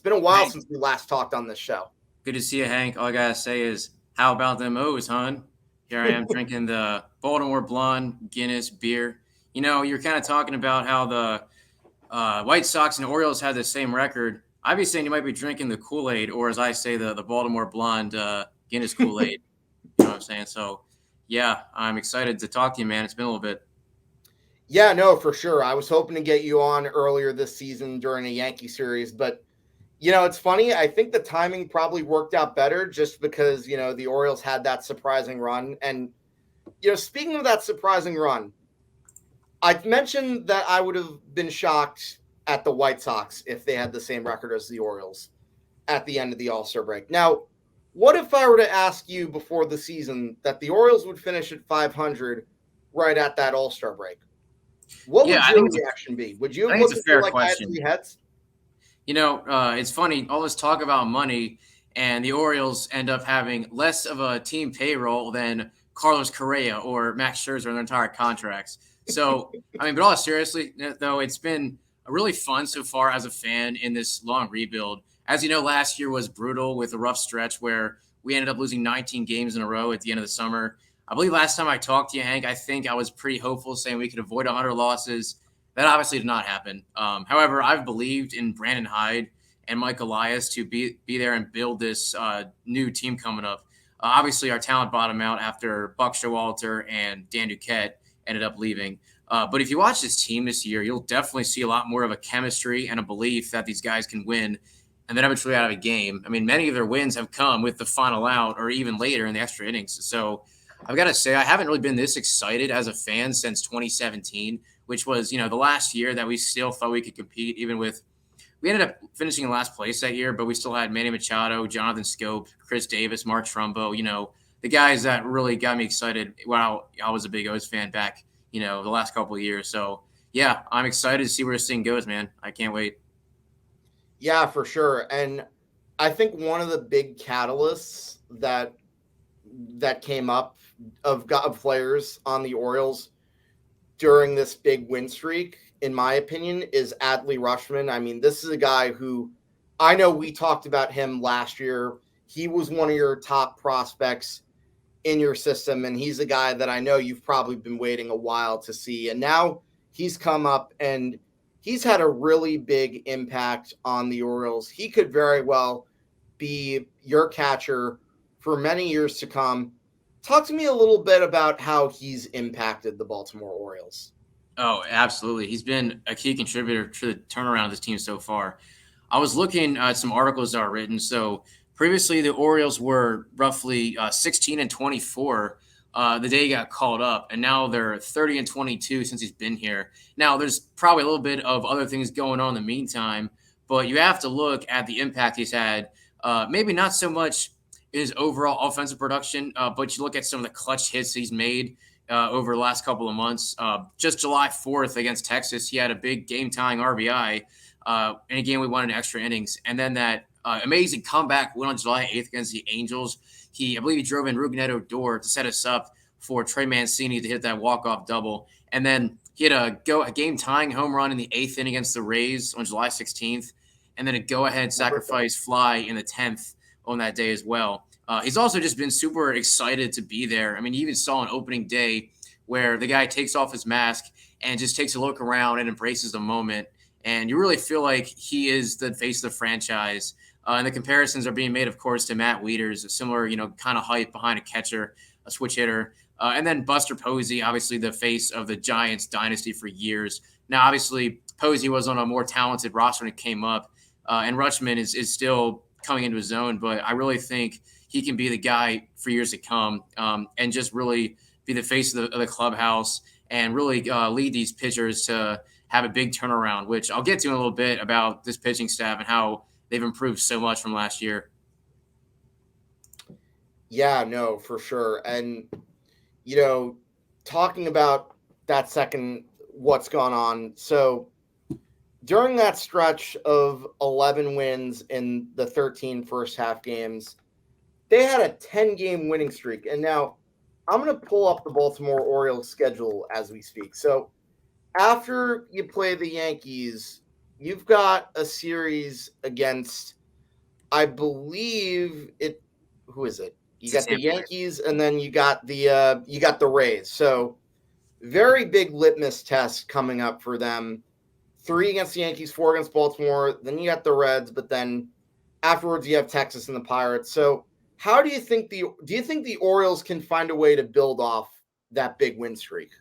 been a while Hank, since we last talked on this show. good to see you, Hank. All I gotta say is, how about them O's, hon? Here I am drinking the Baltimore Blonde Guinness beer. You're kind of talking about how the White Sox and Orioles had the same record. I'd be saying you might be drinking the Kool-Aid, or as I say, the Baltimore Blonde Guinness Kool-Aid. You know what I'm saying? So, yeah, I'm excited to talk to you, man. It's been a little bit. Yeah, no, for sure. I was hoping to get you on earlier this season during a Yankee series, but it's funny. I think the timing probably worked out better just because, the Orioles had that surprising run. And, speaking of that surprising run, I've mentioned that I would have been shocked at the White Sox if they had the same record as the Orioles at the end of the All-Star break. Now, what if I were to ask you before the season that the Orioles would finish at 500 right at that All-Star break? What Yeah, would I your think it's a, reaction be? Would you I have think it's looked a at me fair like I had question. three heads? It's funny, all this talk about money, and the Orioles end up having less of a team payroll than Carlos Correa or Max Scherzer in their entire contracts. So, I mean, but all seriously, though, it's been really fun so far as a fan in this long rebuild. As you know, last year was brutal with a rough stretch where we ended up losing 19 games in a row at the end of the summer. I believe last time I talked to you, Hank, I think I was pretty hopeful saying we could avoid 100 losses. That obviously did not happen. However, I've believed in Brandon Hyde and Mike Elias to be there and build this new team coming up. Obviously, our talent bottomed out after Buck Showalter and Dan Duquette ended up leaving. But if you watch this team this year, you'll definitely see a lot more of a chemistry and a belief that these guys can win and then eventually out of a game. I mean, many of their wins have come with the final out or even later in the extra innings. So I've got to say, I haven't really been this excited as a fan since 2017, which was, the last year that we still thought we could compete, even with we ended up finishing in last place that year, but we still had Manny Machado, Jonathan Scope, Chris Davis, Mark Trumbo, the guys that really got me excited while I was a big O's fan back, the last couple of years. So, yeah, I'm excited to see where this thing goes, man. I can't wait. Yeah, for sure. And I think one of the big catalysts that came up of players on the Orioles during this big win streak, in my opinion, is Adley Rutschman. I mean, this is a guy who I know we talked about him last year. He was one of your top prospects in your system, and he's a guy that I know you've probably been waiting a while to see. And now he's come up and he's had a really big impact on the Orioles. He could very well be your catcher for many years to come. Talk to me a little bit about how he's impacted the Baltimore Orioles. Oh, absolutely. He's been a key contributor to the turnaround of this team so far. I was looking at some articles that are written. So previously, the Orioles were roughly 16 and 24 the day he got called up, and now they're 30 and 22 since he's been here. Now, there's probably a little bit of other things going on in the meantime, but you have to look at the impact he's had. Maybe not so much his overall offensive production, but you look at some of the clutch hits he's made over the last couple of months. Just July 4th against Texas, he had a big game-tying RBI in a game we won in extra innings. And then that amazing comeback win on July 8th against the Angels. I believe he drove in Rougned Odor to set us up for Trey Mancini to hit that walk-off double. And then he had a game-tying home run in the 8th inning against the Rays on July 16th, and then a go-ahead sacrifice fly in the 10th on that day as well. He's also just been super excited to be there. I mean, you even saw on opening day where the guy takes off his mask and just takes a look around and embraces the moment. And you really feel like he is the face of the franchise. And the comparisons are being made, of course, to Matt Wieters, a similar, kind of height behind a catcher, a switch hitter. And then Buster Posey, obviously the face of the Giants dynasty for years. Now, obviously, Posey was on a more talented roster when it came up. And Rutschman is still coming into his own, but I really think he can be the guy for years to come and just really be the face of the clubhouse and really lead these pitchers to have a big turnaround, which I'll get to in a little bit about this pitching staff and how they've improved so much from last year. Yeah, no, for sure. And, talking about that second, what's gone on. So during that stretch of 11 wins in the 13 first half games, they had a 10-game winning streak. And now I'm going to pull up the Baltimore Orioles schedule as we speak. So after you play the Yankees, you've got a series against, I believe it. Who is it? You It's a got the Tampa Bay. Yankees, and then you got the Rays. So very big litmus test coming up for them. 3 against the Yankees, 4 against Baltimore. Then you got the Reds, but then afterwards you have Texas and the Pirates. So how do you think the Orioles can find a way to build off that big win streak?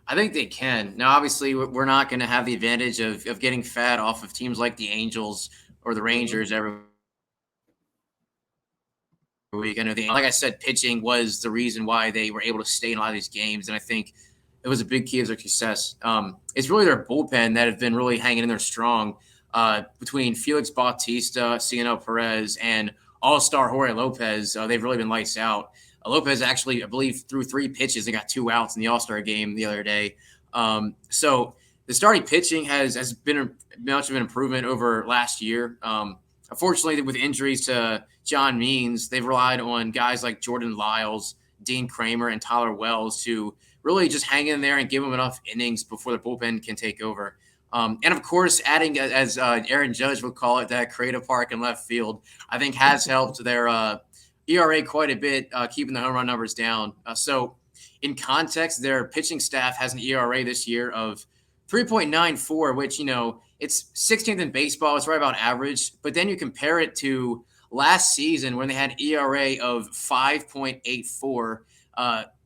I think they can. Now, obviously, we're not going to have the advantage of getting fat off of teams like the Angels or the Mm-hmm. Rangers every week. I know, like I said, pitching was the reason why they were able to stay in a lot of these games, and I think it was a big key of their success. It's really their bullpen that have been really hanging in there strong. Between Felix Bautista, Cianel Perez, and All-Star Jorge Lopez, they've really been lights out. Lopez actually, I believe, threw 3 pitches and got 2 outs in the All-Star game the other day. So the starting pitching has been much of an improvement over last year. Unfortunately, with injuries to John Means, they've relied on guys like Jordan Lyles, Dean Kramer, and Tyler Wells to really just hang in there and give them enough innings before the bullpen can take over. And of course, adding, as Aaron Judge would call it, that creative park in left field, I think has helped their ERA quite a bit, keeping the home run numbers down. So, in context, their pitching staff has an ERA this year of 3.94, which, it's 16th in baseball. It's right about average. But then you compare it to last season when they had ERA of 5.84.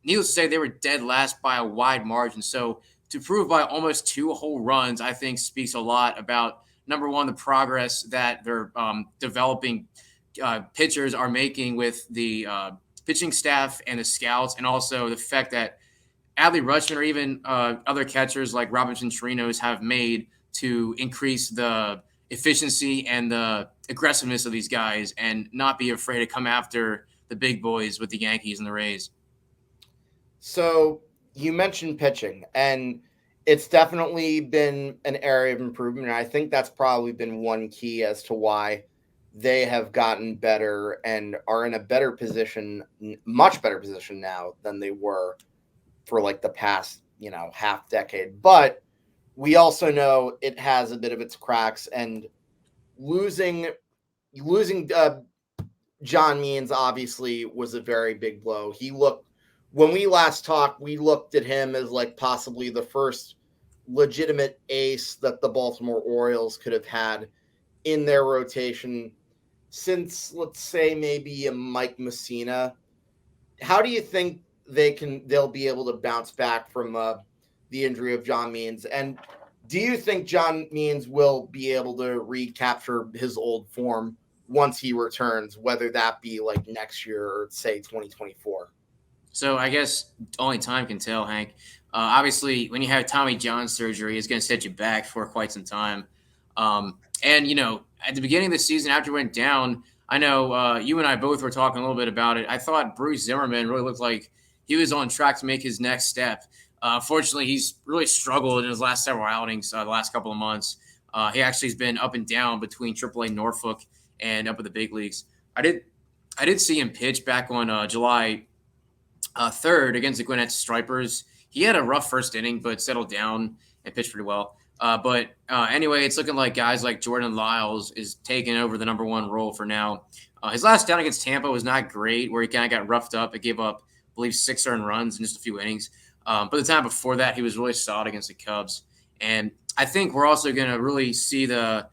Needless to say, they were dead last by a wide margin. So to prove by almost 2 whole runs, I think speaks a lot about, number one, the progress that their developing pitchers are making with the pitching staff and the scouts, and also the fact that Adley Rutschman or even other catchers like Robinson Chirinos have made to increase the efficiency and the aggressiveness of these guys and not be afraid to come after the big boys with the Yankees and the Rays. So you mentioned pitching, and it's definitely been an area of improvement. And I think that's probably been one key as to why they have gotten better and are in a better position, much better position now than they were for like the past, half decade. But we also know it has a bit of its cracks, and losing losing John Means obviously was a very big blow. When we last talked, we looked at him as like possibly the first legitimate ace that the Baltimore Orioles could have had in their rotation since, let's say, maybe a Mike Messina. How do you think they'll be able to bounce back from the injury of John Means? And do you think John Means will be able to recapture his old form once he returns, whether that be like next year or say 2024? So I guess only time can tell, Hank. Obviously, when you have Tommy John surgery, it's going to set you back for quite some time. And at the beginning of the season, after it went down, I know you and I both were talking a little bit about it. I thought Bruce Zimmerman really looked like he was on track to make his next step. Unfortunately, he's really struggled in his last several outings, the last couple of months. He actually has been up and down between AAA Norfolk and up at the big leagues. I did see him pitch back on July 3rd against the Gwinnett Stripers. He had a rough first inning, but settled down and pitched pretty well. But anyway, it's looking like guys like Jordan Lyles is taking over the number 1 role for now. His last down against Tampa was not great, where he kind of got roughed up. It gave up, I believe, 6 earned runs in just a few innings. But the time before that, he was really solid against the Cubs. And I think we're also going to really see the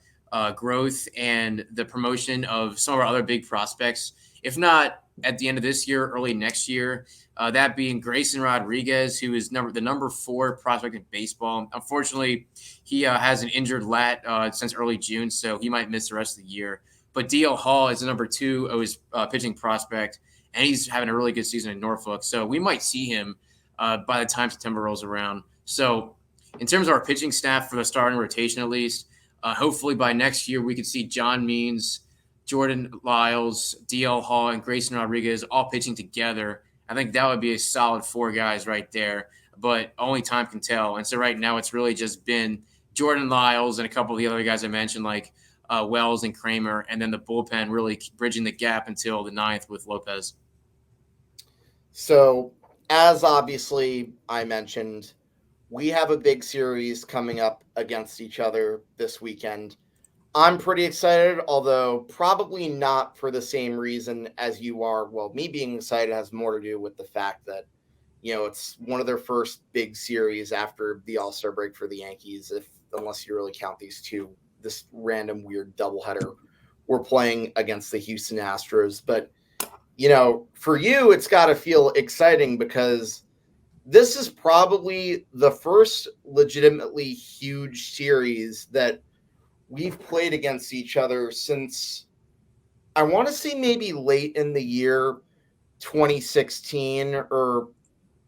growth and the promotion of some of our other big prospects, if not at the end of this year, early next year. That being Grayson Rodriguez, who is the number 4 prospect in baseball. Unfortunately, he has an injured lat since early June, so he might miss the rest of the year. But D.L. Hall is the number 2 of his pitching prospect, and he's having a really good season in Norfolk. So we might see him by the time September rolls around. So in terms of our pitching staff for the starting rotation, at least, hopefully by next year we could see John Means, Jordan Lyles, D.L. Hall, and Grayson Rodriguez all pitching together. I think that would be a solid 4 guys right there, but only time can tell. And so right now it's really just been Jordan Lyles and a couple of the other guys I mentioned, like Wells and Kramer, and then the bullpen really bridging the gap until the 9th with Lopez. So, as obviously I mentioned, we have a big series coming up against each other this weekend. I'm pretty excited, although probably not for the same reason as you are. Well, me being excited has more to do with the fact that, it's one of their first big series after the All-Star break for the Yankees, unless you really count this random weird doubleheader we're playing against the Houston Astros. But, for you, it's got to feel exciting because this is probably the first legitimately huge series that we've played against each other since, I want to say, maybe late in the year 2016, or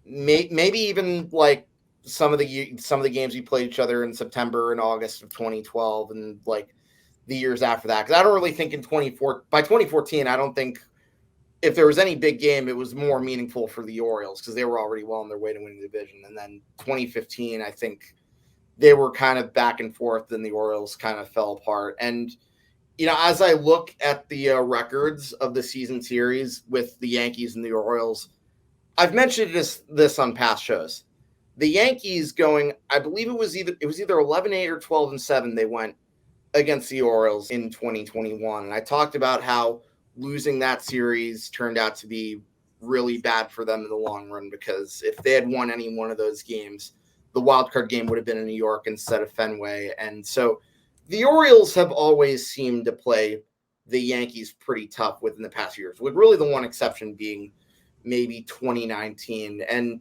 maybe even like some of the games we played each other in September and August of 2012, and like the years after that. Because I don't really think by 2014, I don't think if there was any big game, it was more meaningful for the Orioles because they were already well on their way to winning the division. And then 2015, I think they were kind of back and forth, and the Orioles kind of fell apart. And, as I look at the records of the season series with the Yankees and the Orioles, I've mentioned this on past shows. The Yankees going, I believe it was either 11-8 or 12-7 they went against the Orioles in 2021. And I talked about how losing that series turned out to be really bad for them in the long run, because if they had won any one of those games, the wild card game would have been in New York instead of Fenway. And so the Orioles have always seemed to play the Yankees pretty tough within the past years, with really the one exception being maybe 2019. And,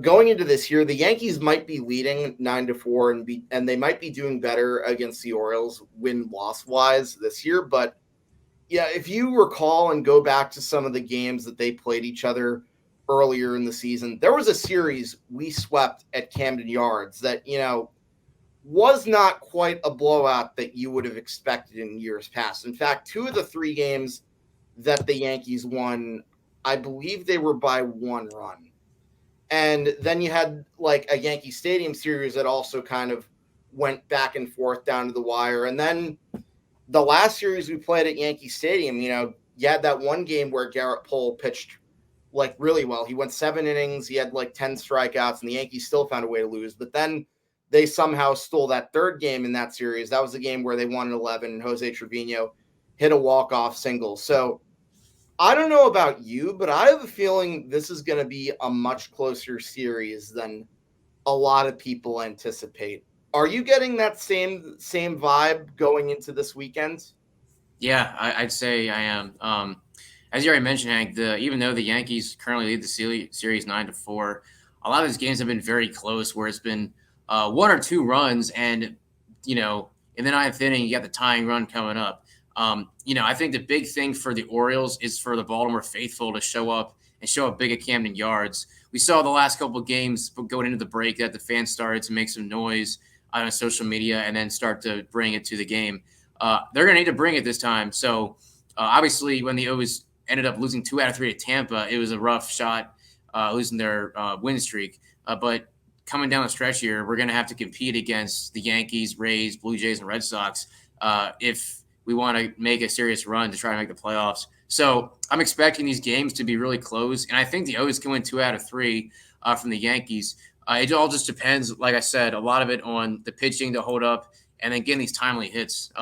going into this year, the Yankees might be leading 9-4 and they might be doing better against the Orioles win-loss wise this year. But yeah, if you recall and go back to some of the games that they played each other earlier in the season, there was a series we swept at Camden Yards that, was not quite a blowout that you would have expected in years past. In fact, 2 of the 3 games that the Yankees won, I believe they were by 1 run. And then you had like a Yankee Stadium series that also kind of went back and forth down to the wire. And then the last series we played at Yankee Stadium, you had that one game where Garrett Pohl pitched like really well. He went 7 innings. He had like 10 strikeouts, and the Yankees still found a way to lose. But then they somehow stole that third game in that series. That was the game where they won at 11, and Jose Trevino hit a walk-off single. So I don't know about you, but I have a feeling this is going to be a much closer series than a lot of people anticipate. Are you getting that same vibe going into this weekend? Yeah, I'd say I am. As you already mentioned, Hank, even though the Yankees currently lead the series 9-4, a lot of these games have been very close, where it's been 1 or 2 runs, and in the 9th inning, you got the tying run coming up. I think the big thing for the Orioles is for the Baltimore faithful to show up big at Camden Yards. We saw the last couple of games going into the break that the fans started to make some noise on social media and then start to bring it to the game. They're going to need to bring it this time. So obviously, when the O's ended up losing 2 out of 3 to Tampa, it was a rough shot losing their win streak. But coming down the stretch here, we're going to have to compete against the Yankees, Rays, Blue Jays, and Red Sox if we want to make a serious run to try to make the playoffs. So I'm expecting these games to be really close, and I think the O's can win 2 out of 3 from the Yankees. It all just depends, like I said, a lot of it on the pitching to hold up and then getting these timely hits.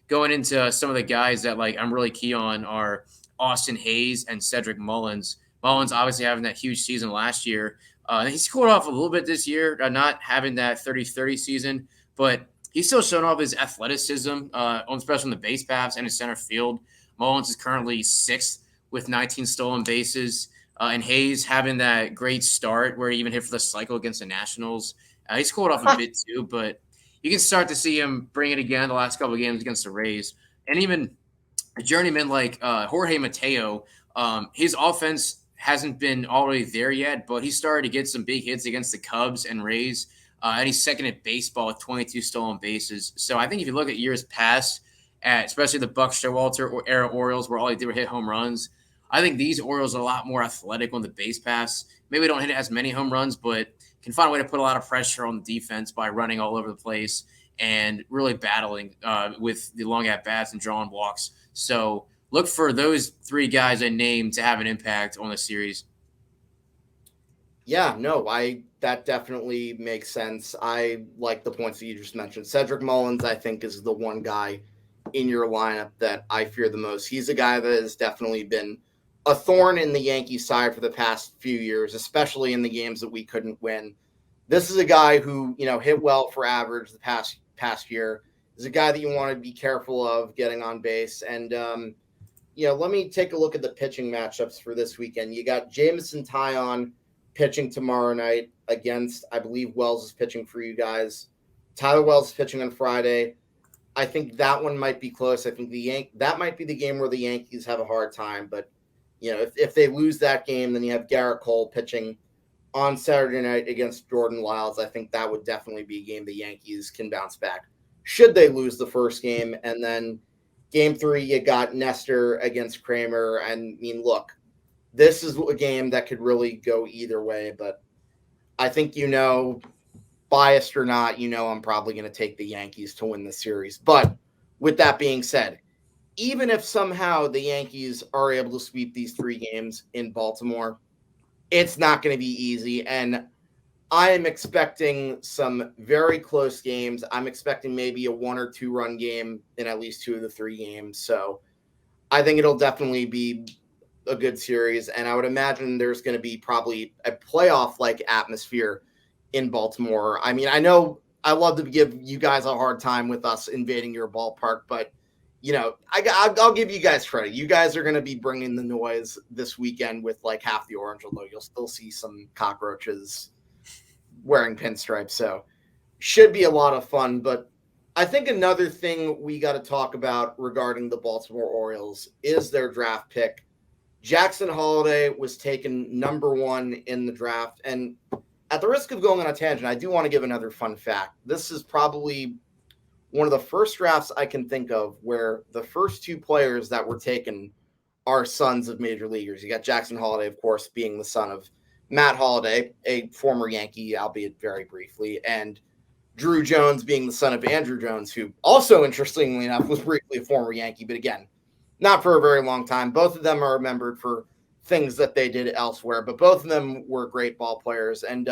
Going into some of the guys that I'm really key on are Austin Hayes and Cedric Mullins. Mullins obviously having that huge season last year. He's cooled off a little bit this year, not having that 30-30 season, but he's still showing off his athleticism, especially on the base paths and in center field. Mullins is currently 6th with 19 stolen bases. And Hayes having that great start where he even hit for the cycle against the Nationals. He's cooled off a bit too, but you can start to see him bring it again the last couple of games against the Rays. And even a journeyman like Jorge Mateo, his offense hasn't been already there yet, but he started to get some big hits against the Cubs and Rays. And he's second at baseball with 22 stolen bases. So I think if you look at years past, especially the Buck Showalter era Orioles, where all they did were hit home runs, I think these Orioles are a lot more athletic on the base pass. Maybe don't hit as many home runs, but can find a way to put a lot of pressure on the defense by running all over the place and really battling with the long at-bats and drawing walks. So look for those 3 guys I named to have an impact on the series. Yeah, no, that definitely makes sense. I like the points that you just mentioned. Cedric Mullins, I think, is the one guy in your lineup that I fear the most. He's a guy that has definitely been a thorn in the Yankees side for the past few years, especially in the games that we couldn't win. This is a guy who, hit well for average the past year. Is a guy that you want to be careful of getting on base. And let me take a look at the pitching matchups for this weekend. You got Jameson Taillon pitching tomorrow night against, I believe Wells is pitching for you guys. Tyler Wells is pitching on Friday. I think that one might be close. I think that might be the game where the Yankees have a hard time. But if they lose that game, then you have Garrett Cole pitching on Saturday night against Jordan Lyles. I think that would definitely be a game the Yankees can bounce back. Should they lose the first game, and then game 3, you got Nestor against Kramer. And I mean, look, this is a game that could really go either way. But I think biased or not, I'm probably going to take the Yankees to win the series. But with that being said, even if somehow the Yankees are able to sweep these 3 games in Baltimore, it's not going to be easy. And I am expecting some very close games. I'm expecting maybe a 1 or 2 run game in at least 2 of the 3 games. So I think it'll definitely be a good series. And I would imagine there's going to be probably a playoff-like atmosphere in Baltimore. I mean, I know I love to give you guys a hard time with us invading your ballpark, but I'll give you guys credit. You guys are going to be bringing the noise this weekend with like half the orange, although you'll still see some cockroaches wearing pinstripes. So should be a lot of fun. But I think another thing we got to talk about regarding the Baltimore Orioles is their draft pick. Jackson Holliday was taken number 1 in the draft. And at the risk of going on a tangent, I do want to give another fun fact. This is probably one of the first drafts I can think of where the first 2 players that were taken are sons of major leaguers. You got Jackson Holliday, of course, being the son of Matt Holliday, a former Yankee, albeit very briefly, and Drew Jones being the son of Andrew Jones, who also, interestingly enough, was briefly a former Yankee, but again, not for a very long time. Both of them are remembered for things that they did elsewhere, but both of them were great ball players. And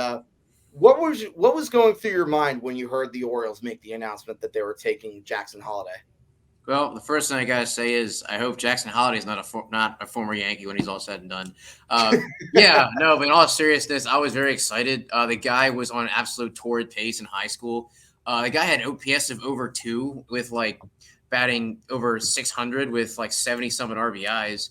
what was going through your mind when you heard the Orioles make the announcement that they were taking Jackson Holliday? Well, the first thing I gotta say is I hope Jackson Holliday is not a former Yankee when he's all said and done. Yeah, no, but in all seriousness, I was very excited. The guy was on an absolute torrid pace in high school. The guy had OPS of over 2 with like batting over 600 with like 70 something RBIs.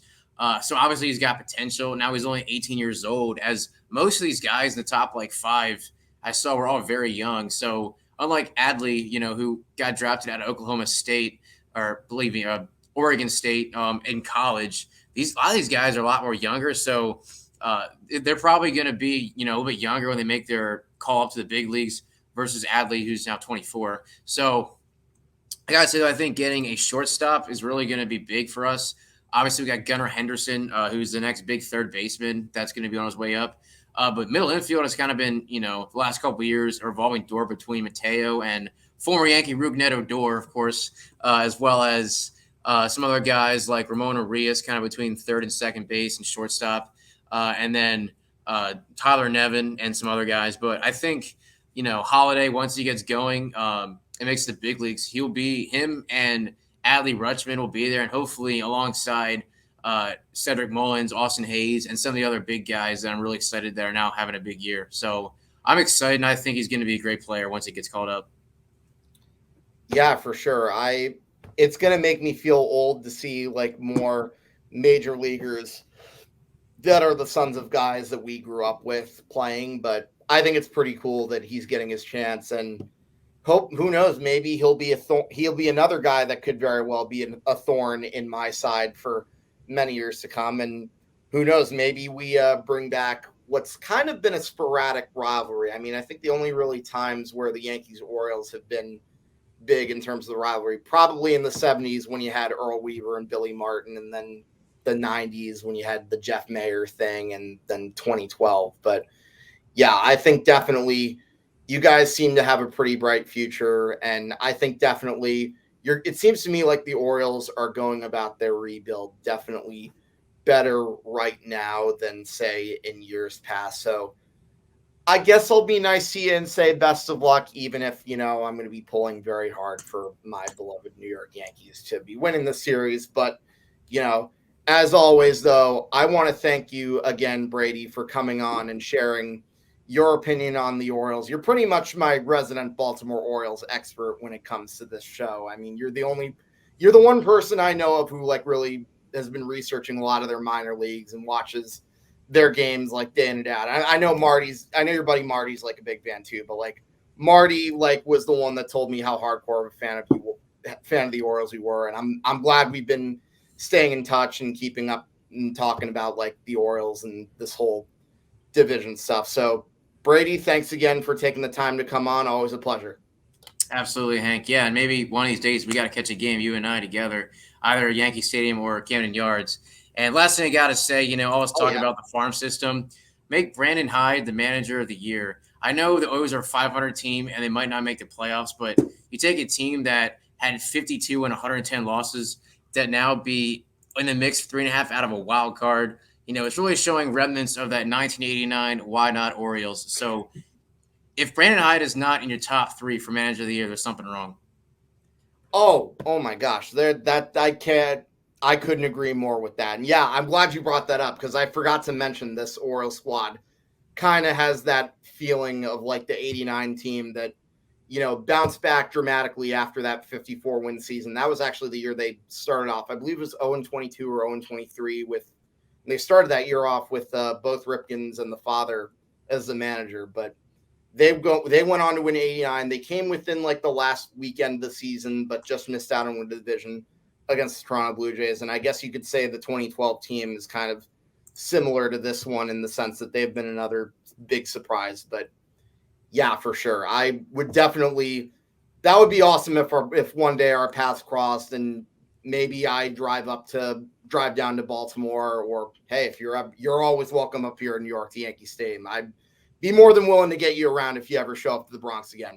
So obviously he's got potential. Now he's only 18 years old. As most of these guys in the top like 5 I saw were all very young. So unlike Adley, who got drafted out of Oklahoma State or believe me, Oregon State in college. A lot of these guys are a lot more younger, so they're probably going to be a little bit younger when they make their call up to the big leagues versus Adley, who's now 24. So I gotta say, I think getting a shortstop is really going to be big for us. Obviously, we got Gunnar Henderson, who's the next big third baseman that's going to be on his way up. But middle infield has kind of been, the last couple of years, a revolving door between Mateo and former Yankee Rougned Odor, of course, as well as some other guys like Ramon Urias, kind of between third and second base and shortstop, and then Tyler Nevin and some other guys. But I think, Holliday, once he gets going and makes the big leagues, him and Adley Rutschman will be there, and hopefully alongside Cedric Mullins, Austin Hayes, and some of the other big guys that I'm really excited that are now having a big year. So I'm excited, and I think he's going to be a great player once he gets called up. Yeah, for sure. It's going to make me feel old to see like more major leaguers that are the sons of guys that we grew up with playing, but I think it's pretty cool that he's getting his chance. And who knows, maybe he'll be another guy that could very well be a thorn in my side for many years to come. And who knows, maybe we bring back what's kind of been a sporadic rivalry. I mean, I think the only really times where the Yankees Orioles have been big in terms of the rivalry, probably in the 70s when you had Earl Weaver and Billy Martin, and then the 90s when you had the Jeff Mayer thing, and then 2012. But yeah, I think definitely you guys seem to have a pretty bright future. And I think definitely it seems to me like the Orioles are going about their rebuild definitely better right now than say in years past. So I guess I'll be nice to you and say best of luck, even if, I'm going to be pulling very hard for my beloved New York Yankees to be winning the series. But, you know, as always, though, I want to thank you again, Brady, for coming on and sharing your opinion on the Orioles. You're pretty much my resident Baltimore Orioles expert when it comes to this show. I mean, you're the one person I know of who like really has been researching a lot of their minor leagues and watches their games like day in and out. I know your buddy Marty's like a big fan too, but like Marty like was the one that told me how hardcore of a fan of the Orioles we were, and I'm glad we've been staying in touch and keeping up and talking about like the Orioles and this whole division stuff. So Brady, thanks again for taking the time to come on. Always a pleasure. Absolutely, Hank. Yeah, and maybe one of these days we got to catch a game, you and I together, either at Yankee Stadium or Camden Yards. And last thing I got to say, always Oh talking yeah. about the farm system. Make Brandon Hyde the manager of the year. I know the O's are a 500 team and they might not make the playoffs, but you take a team that had 52 and 110 losses that now be in the mix 3.5 out of a wild card. It's really showing remnants of that 1989 Why Not Orioles. So if Brandon Hyde is not in your top three for manager of the year, there's something wrong. Oh my gosh. I couldn't agree more with that. And yeah, I'm glad you brought that up because I forgot to mention this Orioles squad kind of has that feeling of like the 89 team that, bounced back dramatically after that 54 win season. That was actually the year they started off. I believe it was 0-22 or 0-23 they started that year off with both Ripkins and the father as the manager, but they went on to win 89. They came within like the last weekend of the season, but just missed out on the division against the Toronto Blue Jays. And I guess you could say the 2012 team is kind of similar to this one in the sense that they've been another big surprise. But yeah, for sure. I would definitely, that would be awesome if one day our paths crossed and maybe I drive down to Baltimore, or hey, if you're always welcome up here in New York to Yankee Stadium. I'd be more than willing to get you around if you ever show up to the Bronx again.